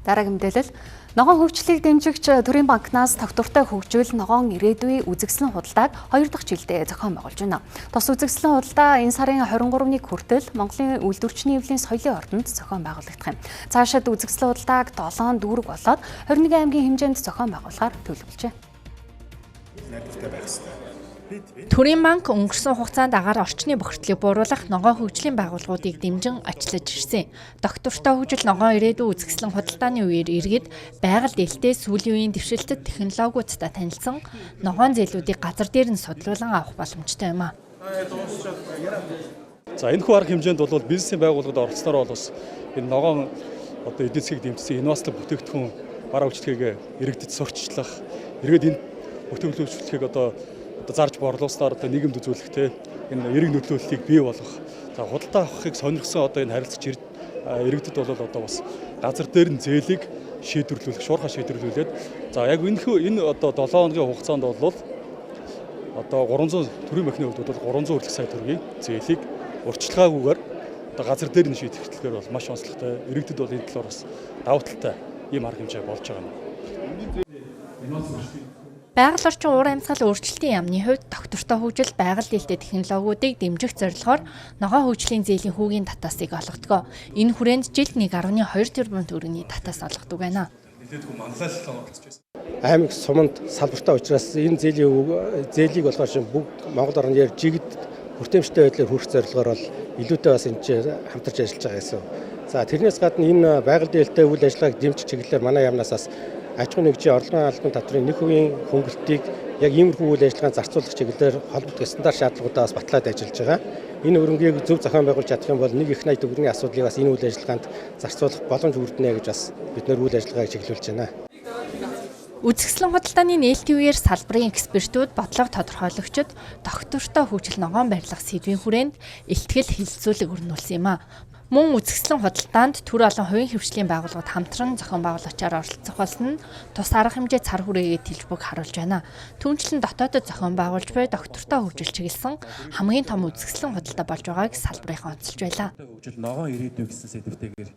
Дараагийн мэдээлэл ногоон хөгжлийг дэмжигч Төрийн банкнаас тогтвортой хөгжил ногоон ирээдүйн үзэгслэн худалдааг 2 дахь жилдээ зохион байгуулж байна. Тус үзэгслэн худалдаа энэ сарын 23-ны хүртэл Монголын үйлдвэрчний эвлийн соёлын ордонд зохион байгуулагдах юм. Цаашид үзэгслэн худалдааг 7 дүүрэг болоод 21 аймгийн хэмжээнд зохион байгуулахаар төлөвлөжээ. Төрийн банк өнгөрсөн хугацаанд агаар орчны бохирдлыг бууруулах ногоон хөгжлийн байгууллагуудыг дэмжин ачлаж ирсэн. Доктортой хөгжил ногоон ирээдүйн үзэсгэлэн худалдааны үеэр иргэд байгаль дэлтэй сүүлийн үеийн дэвшилтэт технологиудтай танилцсан ногоон зээлүүдийг газар дээр нь судлуулан авах боломжтой юм а. За энэ хүү арга хэмжээнд бол бизнесийн байгууллагад оролцсноор бол бас энэ ногоон эдийн засгийг дэмжсэн инновационал бүтээгдэхүүн бараа үйлчлэгийг иргэдэд сурчлах, иргэд энэ бүтээгдэхүүн үйлчлэгийг зарж борлуулснаар нийгэмд үзүүлэхтэй энэ эрэг нөлөөллийг бий болгох. За худалдаа авахыг сонирхсон энэ харилцагч иргэдэд бол бас газар дээр нь зээлийг шийдвэрлүүлэх, шуурхай шийдвэрлүүлээд за яг энэ 7 хоногийн хугацаанд бол 300 төрийн банкны хувьд бол 300 хүртэлх сая төгрөгийн зээлийг урьдчилгаагүйгээр газар дээр нь шийдэх хэлээр бол маш онцлогтой. Иргэдэд бол энэ талаар бас давуу талтай ийм арга хэмжээ болж байгаа юм. Байгаль орчин уур амьсгал өөрчлөлтийн яамны хувьд доктортой хөгжил байгаль дэлтэй технологиудыг дэмжих зорилгоор ногоон хөгжлийн зээлийн хүүгийн татаасыг олгодог. Энэ хүрээнд жилд 1.2 тэрбум төгрөгийн татаас олгодог байна. Аймаг суманд салбартай учраас энэ зээлийг болохоор бүгд Монгол орны жигд хүртээмжтэй байдлаар хүрэх зорилгоор бол илүүтэй бас энэ хамтарч ажиллаж байгаа гэсэн. За тэрнээс гадна энэ байгаль дэлтэй үйл ажиллагааг дэмжих чиглэлээр манай яамнаас бас аж ахуйн нэгжийн орлогын албан татврын 1% хөнгөлөлтийг яг иймэрхүү үйл ажиллагаанд зарцуулах чиглэлээр холбогдох стандарт шаардлагуудаас батлаад ажиллаж байгаа. Энэ хөрөнгийг зөв зохион байгуулж чадах юм бол 1.8 төгрөгийн асуудлыг бас энэ үйл ажиллагаанд зарцуулах боломж бүрднэ гэж бас бид нэр үйл ажиллагааг чиглүүлж байна. Үзэсгэлэн худалдааны нээлтийн үеэр салбарын экспертүүд бодлого тодорхойлогчид доктортой хөгжил ногоон барилга сэдвийн хүрээнд илтгэл хэлэлцүүлэг өрнүүлсэн юм а. Мөн үзэсгэлэн худалдаанд төр олон хувийн хөвшлийн байгууллагууд хамтран зохион байгуулагчаар оролцох болсон нь тус арга хэмжээ цар хүрээгээ тэлж бүг харуулж байна. Түүнчлэн дотоодод зохион байгуулж буй доктортой хөгжил чиглэсэн хамгийн том үзэсгэлэн худалдаа болж байгааг салбарынхан онцолж байлаа. Хөгжил ногоон ирээдүй гэсэн сэдвтэйгээр